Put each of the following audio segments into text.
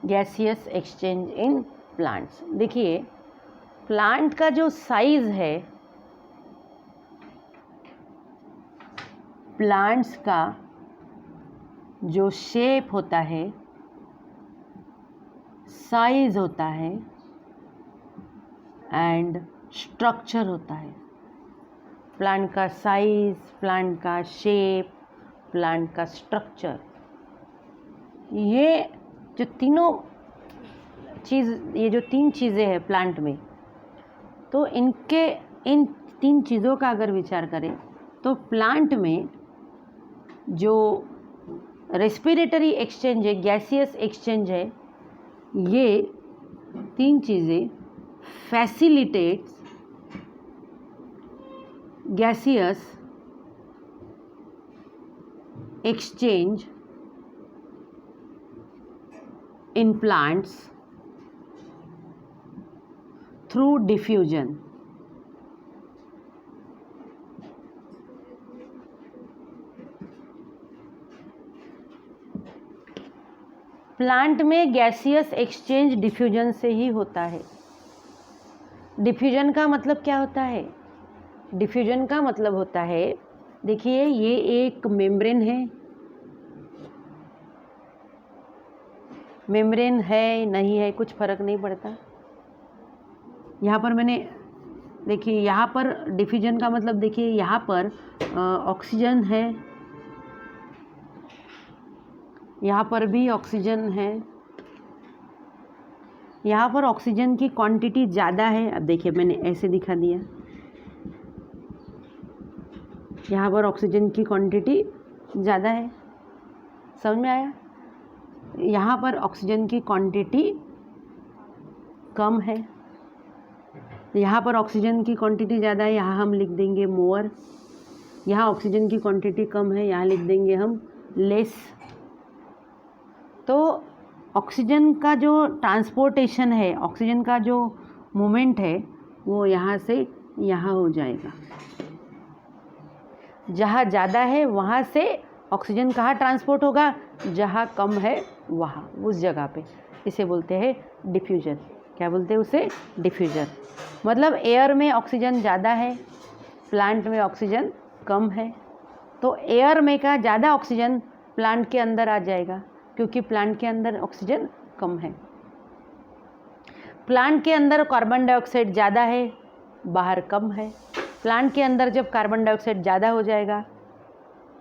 Gaseous exchange in plants. देखिए plant का जो साइज है, प्लांट्स का जो शेप होता है, साइज होता है एंड स्ट्रक्चर होता है। प्लांट का साइज, प्लांट का शेप, प्लांट का स्ट्रक्चर, ये जो तीन चीज़ें हैं प्लांट में, तो इन तीन चीज़ों का अगर विचार करें तो प्लांट में जो रेस्पिरेटरी एक्सचेंज है, गैसियस एक्सचेंज है, ये तीन चीज़ें facilitates gaseous exchange in plants through diffusion। Plant में गैसियस एक्सचेंज डिफ्यूजन से ही होता है। डिफ्यूजन का मतलब क्या होता है? डिफ्यूजन का मतलब होता है, देखिए ये एक मेम्ब्रेन है, मेम्ब्रेन है नहीं है कुछ फ़र्क नहीं पड़ता। यहाँ पर मैंने देखिए, यहाँ पर डिफ्यूजन का मतलब देखिए यहाँ पर ऑक्सीजन है, यहाँ पर भी ऑक्सीजन है, यहाँ पर ऑक्सीजन की क्वांटिटी ज़्यादा है। अब देखिए मैंने ऐसे दिखा दिया, यहाँ पर ऑक्सीजन की क्वांटिटी ज़्यादा है, समझ में आया? यहाँ पर ऑक्सीजन की क्वांटिटी कम है, यहाँ पर ऑक्सीजन की क्वांटिटी ज़्यादा है, यहाँ हम लिख देंगे मोर। यहाँ ऑक्सीजन की क्वांटिटी कम है, यहाँ लिख देंगे हम लेस। तो ऑक्सीजन का जो ट्रांसपोर्टेशन है, ऑक्सीजन का जो मूवमेंट है, वो यहाँ से यहाँ हो जाएगा। जहाँ ज़्यादा है वहाँ से ऑक्सीजन कहाँ ट्रांसपोर्ट होगा? जहाँ कम है वहाँ, उस जगह पे। इसे बोलते हैं डिफ्यूजन। क्या बोलते हैं उसे? डिफ्यूजन। मतलब एयर में ऑक्सीजन ज़्यादा है, प्लांट में ऑक्सीजन कम है, तो एयर में का ज़्यादा ऑक्सीजन प्लांट के अंदर आ जाएगा, क्योंकि प्लांट के अंदर ऑक्सीजन कम है। प्लांट के अंदर कार्बन डाइऑक्साइड ज़्यादा है, बाहर कम है। प्लांट के अंदर जब कार्बन डाइऑक्साइड ज़्यादा हो जाएगा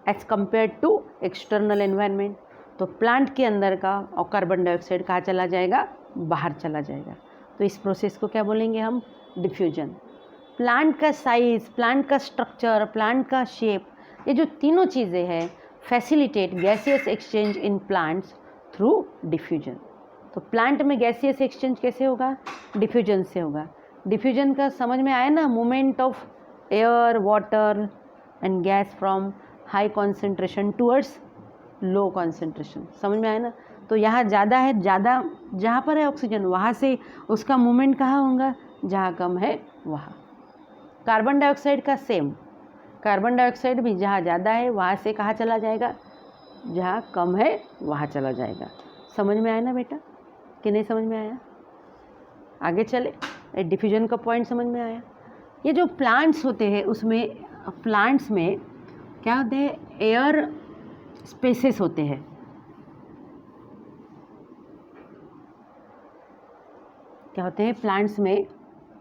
as compare to external environment, तो प्लांट के अंदर का और कार्बन डाइऑक्साइड कहाँ चला जाएगा? बाहर चला जाएगा। तो इस प्रोसेस को क्या बोलेंगे हम? डिफ्यूजन। प्लांट का साइज, प्लांट का स्ट्रक्चर, प्लांट का शेप, ये जो तीनों चीज़ें हैं facilitate gaseous exchange in plants through diffusion. तो प्लांट में गैसियस एक्सचेंज कैसे होगा? डिफ्यूजन से होगा। डिफ्यूजन का समझ में आया ना? Movement of air, water and gas from high concentration towards low concentration. समझ में आया ना? तो यहाँ ज़्यादा है, ज़्यादा जहाँ पर है ऑक्सीजन वहाँ से उसका मूवमेंट कहाँ होगा? जहाँ कम है वहाँ। कार्बन डाइऑक्साइड का सेम, कार्बन डाइऑक्साइड भी जहाँ ज़्यादा है वहाँ से कहाँ चला जाएगा? जहाँ कम है वहाँ चला जाएगा। समझ में आया ना बेटा कि नहीं समझ में आया? आगे चले, डिफ्यूजन का पॉइंट समझ में आया? ये जो प्लांट्स होते हैं उसमें, प्लांट्स में क्या होते हैं? एयर स्पेसेस होते हैं। क्या होते हैं प्लांट्स में?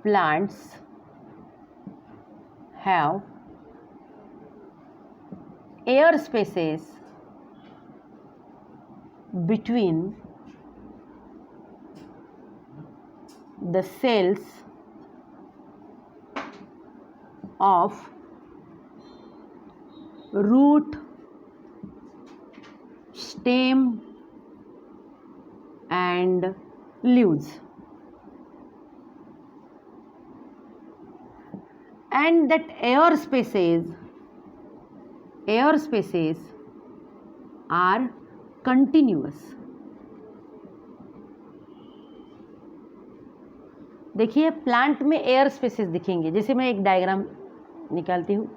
Plants have air spaces between the cells of root, stem and leaves, and that air spaces are continuous। देखिए प्लांट में एयर स्पेसेस दिखेंगे, जैसे मैं एक डायग्राम निकालती हूँ।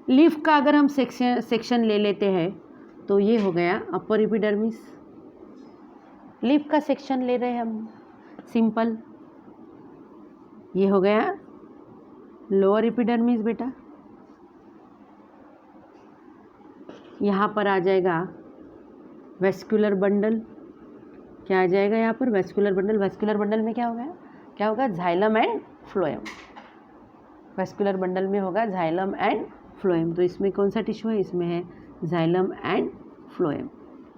लीफ का अगर हम सेक्शन ले लेते हैं तो ये हो गया अपर एपिडर्मिस, लीफ का सेक्शन ले रहे हैं हम, सिंपल। ये हो गया लोअर एपिडर्मिस बेटा। यहाँ पर आ जाएगा वेस्कुलर बंडल। क्या आ जाएगा यहाँ पर? Vascular bundle. वेस्कुलर बंडल में क्या होगा? क्या होगा? Xylem and phloem. Vascular bundle में होगा जाइलम एंड फ्लोएम। तो इसमें कौन सा टिश्यू है? इसमें है जाइलम एंड फ्लोएम।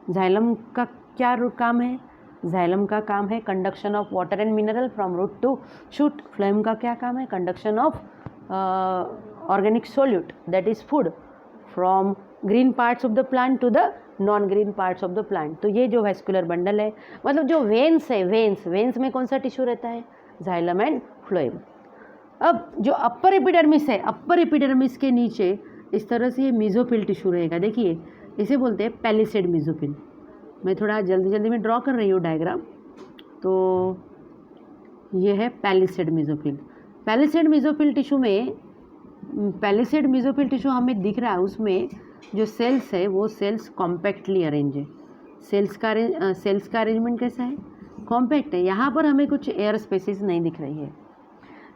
जाइलम का क्या काम है? जाइलम का काम है conduction of water and mineral from root to shoot. Phloem का क्या काम है? Conduction of organic solute that is food from green parts of the plant to the non green parts of the plant. तो ये जो vascular bundle है, मतलब जो वेन्स है, वेन्स में कौन सा टिश्यू रहता है? Xylem and phloem. अब जो अपर एपिडर्मिस है, अपर एपिडर्मिस के नीचे इस तरह से ये मेसोफिल टिश्यू रहेगा। देखिए इसे बोलते हैं पैलिसेड मेसोफिल। मैं थोड़ा जल्दी में ड्रॉ कर रही हूँ डायग्राम। तो ये है palisade mesophyll. Palisade mesophyll tissue में, पैलिसेड मेसोफिल टिश्यू हमें दिख रहा है, उसमें जो सेल्स है वो सेल्स कॉम्पैक्टली अरेंज है। सेल्स का अरेंजमेंट कैसा है? कॉम्पैक्ट है। यहाँ पर हमें कुछ एयर स्पेसेस नहीं दिख रही है।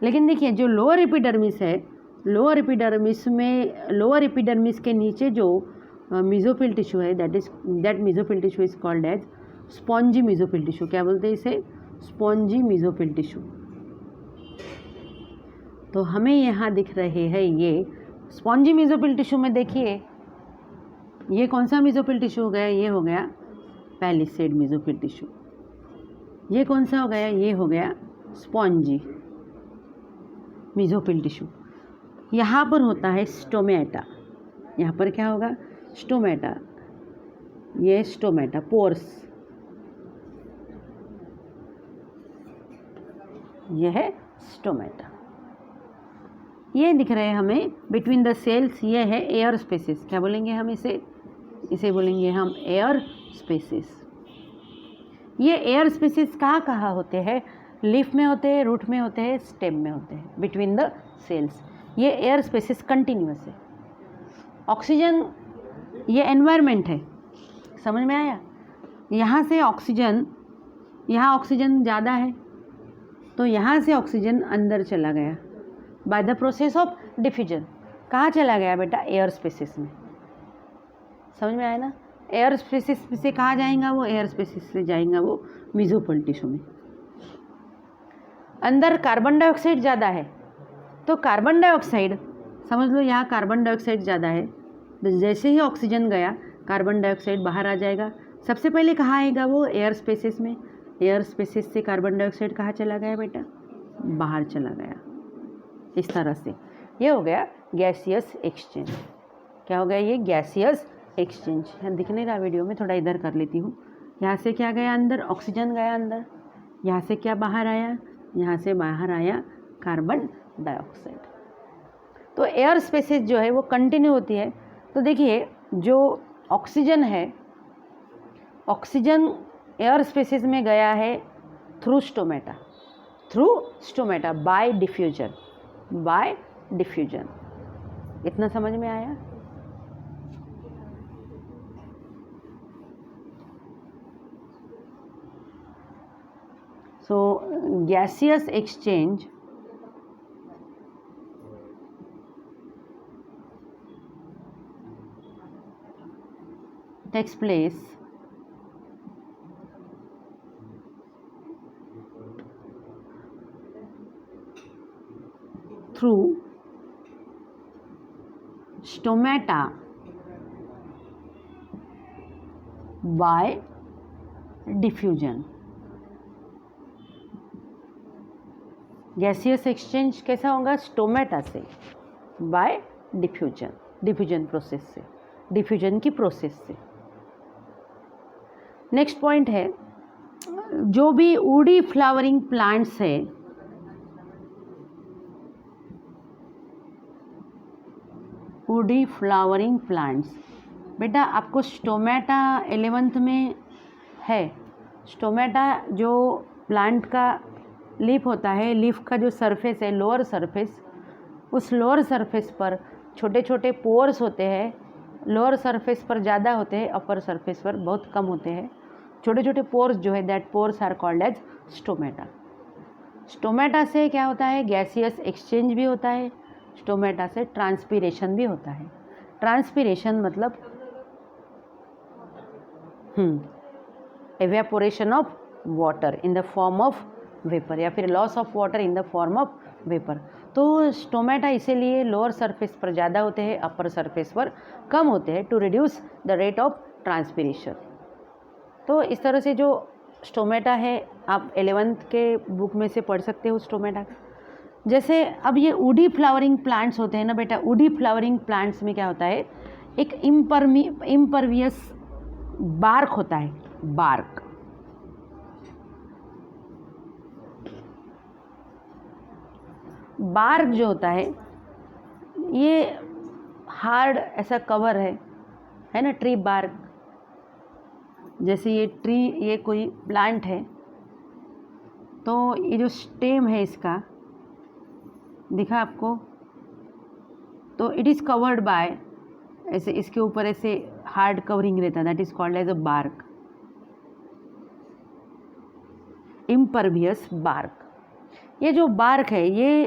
लेकिन देखिए जो लोअर एपिडर्मिस है, लोअर एपिडर्मिस के नीचे जो मेसोफिल टिश्यू है, that mesophyll tissue is called as spongy mesophyll tissue. क्या बोलते हैं इसे? Spongy mesophyll tissue. तो हमें यहाँ दिख रहे हैं ये स्पॉन्जी मेसोफिल टिश्यू में। देखिए ये कौन सा मेसोफिल टिश्यू हो गया? ये हो गया पैलिसेड मेसोफिल टिश्यू। ये कौन सा हो गया? ये हो गया स्पॉन्जी मेसोफिल टिश्यू। यहाँ पर होता है स्टोमेटा। यहाँ पर क्या होगा? स्टोमेटा। ये स्टोमेटा, पोर्स। यह है स्टोमेटा। ये दिख रहे हैं हमें बिटवीन द सेल्स। ये है एयर स्पेसेस। क्या बोलेंगे हम इसे? इसे बोलेंगे हम एयर स्पेसेस। ये एयर स्पेसेस कहाँ होते हैं? लीफ में होते हैं, रूट में होते हैं, स्टेम में होते हैं, बिटवीन द सेल्स। ये एयर स्पेसेस कंटिन्यूअस है। ऑक्सीजन, ये एनवायरनमेंट है। समझ में आया? यहाँ से ऑक्सीजन, यहाँ ऑक्सीजन ज़्यादा है तो यहाँ से ऑक्सीजन अंदर चला गया by the process of diffusion. कहाँ चला गया बेटा? एयर स्पेसेस में। समझ में आया ना? एयर स्पेसेस से कहाँ जाएगा वो? एयर स्पेसेस से जाएगा वो मेसोफिल टिश्यू में। अंदर कार्बन डाइऑक्साइड ज़्यादा है तो कार्बन डाइऑक्साइड, समझ लो यहाँ कार्बन डाइऑक्साइड ज़्यादा है, तो जैसे ही ऑक्सीजन गया कार्बन डाइऑक्साइड बाहर आ जाएगा। सबसे पहले कहाँ आएगा वो? एयर स्पेसेस में। एयर स्पेसेस से कार्बन डाइऑक्साइड कहाँ चला गया बेटा? बाहर चला गया। इस तरह से ये हो गया गैसियस एक्सचेंज। क्या हो गया? ये गैसियस एक्सचेंज। यहाँ दिख नहीं रहा वीडियो में, थोड़ा इधर कर लेती हूँ। यहाँ से क्या गया अंदर? ऑक्सीजन गया अंदर। यहाँ से क्या बाहर आया? यहाँ से बाहर आया कार्बन डाइऑक्साइड। तो एयर स्पेसेस जो है वो कंटिन्यू होती है। तो देखिए जो ऑक्सीजन है, ऑक्सीजन एयर स्पेसेस में गया है थ्रू स्टोमेटा, बाय डिफ्यूजन। इतना समझ में आया? So gaseous exchange takes place through stomata by diffusion। Gaseous exchange कैसा होगा? स्टोमेटा से बाय डिफ्यूजन प्रोसेस से, डिफ्यूजन की प्रोसेस से। नेक्स्ट पॉइंट है, जो भी वुडी फ्लावरिंग प्लांट्स है, वुडी फ्लावरिंग प्लांट्स, बेटा आपको स्टोमेटा 11th में है। स्टोमेटा जो प्लांट का लीफ होता है, लीफ का जो सरफेस है, लोअर सरफेस, उस लोअर सरफेस पर छोटे छोटे पोर्स होते हैं। लोअर सरफेस पर ज़्यादा होते हैं, अपर सरफेस पर बहुत कम होते हैं। छोटे छोटे पोर्स जो है that pores are called as stomata. Stomata से क्या होता है, गैसियस एक्सचेंज भी होता है, स्टोमेटा से ट्रांसपीरेशन भी होता है। ट्रांसपीरेशन मतलब evaporation of water in the form of vapour या फिर loss of water in the form of vapour. तो स्टोमेटा इसीलिए लोअर सरफेस पर ज़्यादा होते हैं, अपर सरफेस पर कम होते हैं, to reduce the rate of transpiration. तो इस तरह से जो स्टोमेटा है आप 11th के बुक में से पढ़ सकते हो स्टोमेटा। जैसे अब ये वुडी फ्लावरिंग प्लांट्स होते हैं ना बेटा, वुडी फ्लावरिंग प्लांट्स में क्या होता है, एक इम्परवियस बार्क होता है, बार्क। बार्क जो होता है ये हार्ड ऐसा कवर है ना, ट्री बार्क। जैसे ये ट्री, ये कोई प्लांट है तो ये जो स्टेम है इसका दिखा आपको, तो इट इज़ कवर्ड बाय, ऐसे इसके ऊपर ऐसे हार्ड कवरिंग रहता है, that is called as a bark, impervious bark. ये जो बार्क है ये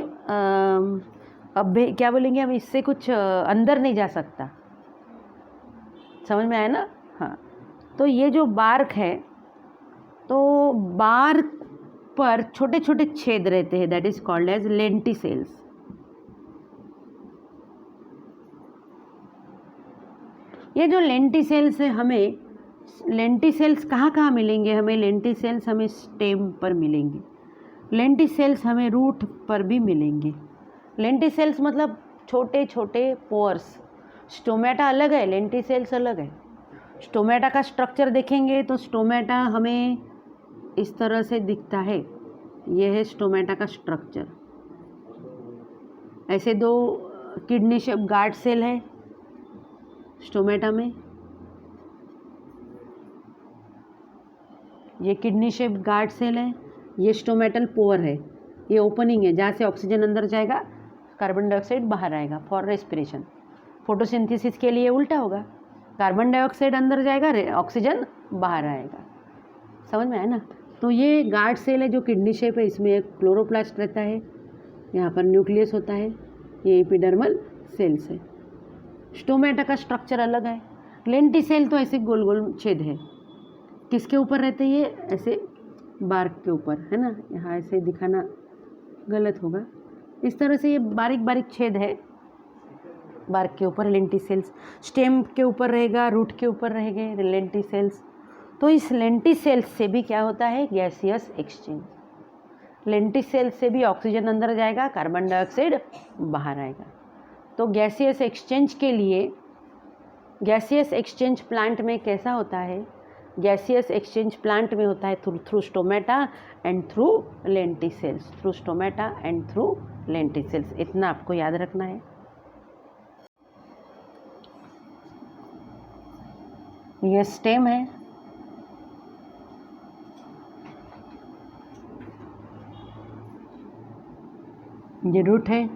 अब क्या बोलेंगे हम, इससे कुछ अंदर नहीं जा सकता, समझ में आया ना। हाँ, तो ये जो बार्क है, तो बार्क पर छोटे छोटे छेद रहते हैं, that is called as lenticels. ये जो लेंटिसेल्स है, हमें लेंटिसेल्स कहाँ कहाँ मिलेंगे, हमें लेंटिसेल्स हमें स्टेम पर मिलेंगे, लेंटिसेल्स हमें रूट पर भी मिलेंगे। लेंटिसेल्स मतलब छोटे छोटे पोर्स। स्टोमेटा अलग है, लेंटिसेल्स अलग है। स्टोमेटा का स्ट्रक्चर देखेंगे तो स्टोमेटा हमें इस तरह से दिखता है, ये है स्टोमेटा का स्ट्रक्चर। ऐसे दो किडनी शेप गार्ड सेल है स्टोमेटा में, ये किडनी शेप गार्ड सेल है, ये स्टोमेटल पोर है, ये ओपनिंग है जहाँ से ऑक्सीजन अंदर जाएगा, कार्बन डाइऑक्साइड बाहर आएगा फॉर रेस्पिरेशन। फोटोसिंथेसिस के लिए उल्टा होगा, कार्बन डाइऑक्साइड अंदर जाएगा, ऑक्सीजन बाहर आएगा। समझ में आया ना। तो ये गार्ड सेल है जो किडनी शेप है, इसमें एक क्लोरोप्लास्ट रहता है, यहाँ पर न्यूक्लियस होता है, ये एपिडर्मल सेल्स है। स्टोमेटा का स्ट्रक्चर अलग है। लेंटिसेल तो ऐसे गोल गोल छेद है, किसके ऊपर रहते हैं, ये ऐसे बार्क के ऊपर है ना, यहाँ ऐसे दिखाना गलत होगा। इस तरह से ये बारीक बारीक छेद है बार्क के ऊपर, लेंटिसेल्स। स्टेम के ऊपर रहेगा, रूट के ऊपर रहेंगे लेंटिसेल्स। तो इस लेंटिसेल्स से भी क्या होता है, गैसियस एक्सचेंज। लेंटिसेल्स से भी ऑक्सीजन अंदर जाएगा, कार्बन डाइऑक्साइड बाहर आएगा। तो गैसियस एक्सचेंज के लिए, गैसियस एक्सचेंज प्लांट में कैसा होता है, गैसियस एक्सचेंज प्लांट में होता है through stomata and through lenticels, through stomata and through lenticels. इतना आपको याद रखना है। ये स्टेम है, ये रूट है।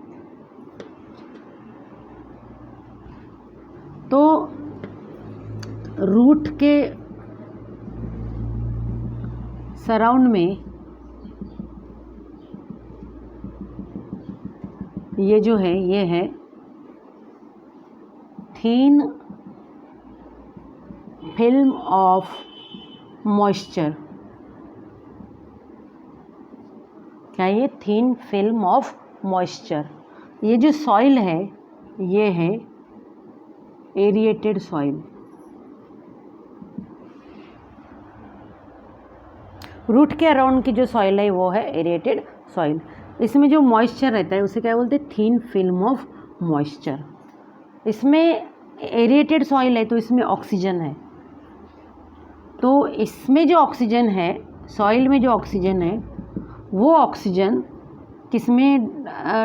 तो रूट के सराउंड में ये जो है, ये है थीन फिल्म ऑफ मॉइस्चर। क्या ये थीन फिल्म ऑफ मॉइस्चर। ये जो सॉइल है ये है एरिएटेड सॉइल। रूट के अराउंड की जो सॉइल है वो है एरिएटेड सॉइल। इसमें जो मॉइस्चर रहता है उसे क्या बोलते हैं, थीन फिल्म ऑफ मॉइस्चर। इसमें एरिएटेड सॉइल है तो इसमें ऑक्सीजन है, तो इसमें जो ऑक्सीजन है, सॉइल में जो ऑक्सीजन है, वो ऑक्सीजन किसमें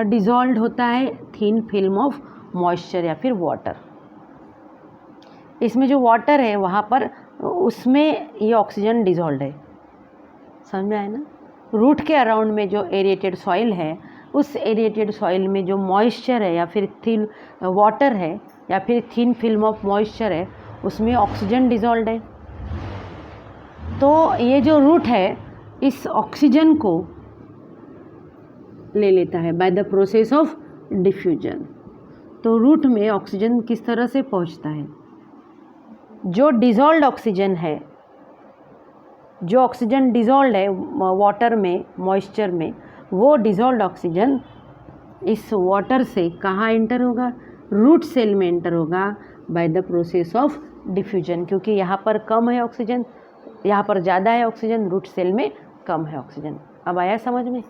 डिज़ोल्व होता है, थीन फिल्म ऑफ मॉइस्चर या फिर वाटर। इसमें जो वाटर है वहाँ पर, उसमें ये ऑक्सीजन डिज़ोल्व है। समझ में आया ना। रूट के अराउंड में जो एरिएटेड सॉइल है, उस एरिएटेड सॉइल में जो मॉइस्चर है या फिर थीन वाटर है या फिर थीन फिल्म ऑफ मॉइस्चर है, उसमें ऑक्सीजन डिज़ोल्व है। तो ये जो रूट है इस ऑक्सीजन को ले लेता है by the process of diffusion. तो रूट में ऑक्सीजन किस तरह से पहुंचता है, जो डिज़ोल्व्ड ऑक्सीजन है, जो ऑक्सीजन डिज़ोल्व्ड है वाटर में, मॉइस्चर में, वो डिज़ोल्व्ड ऑक्सीजन इस वाटर से कहाँ एंटर होगा, रूट सेल में एंटर होगा by the process of diffusion. क्योंकि यहाँ पर कम है ऑक्सीजन, यहाँ पर ज़्यादा है ऑक्सीजन, रूट सेल में कम है ऑक्सीजन। अब आया समझ में?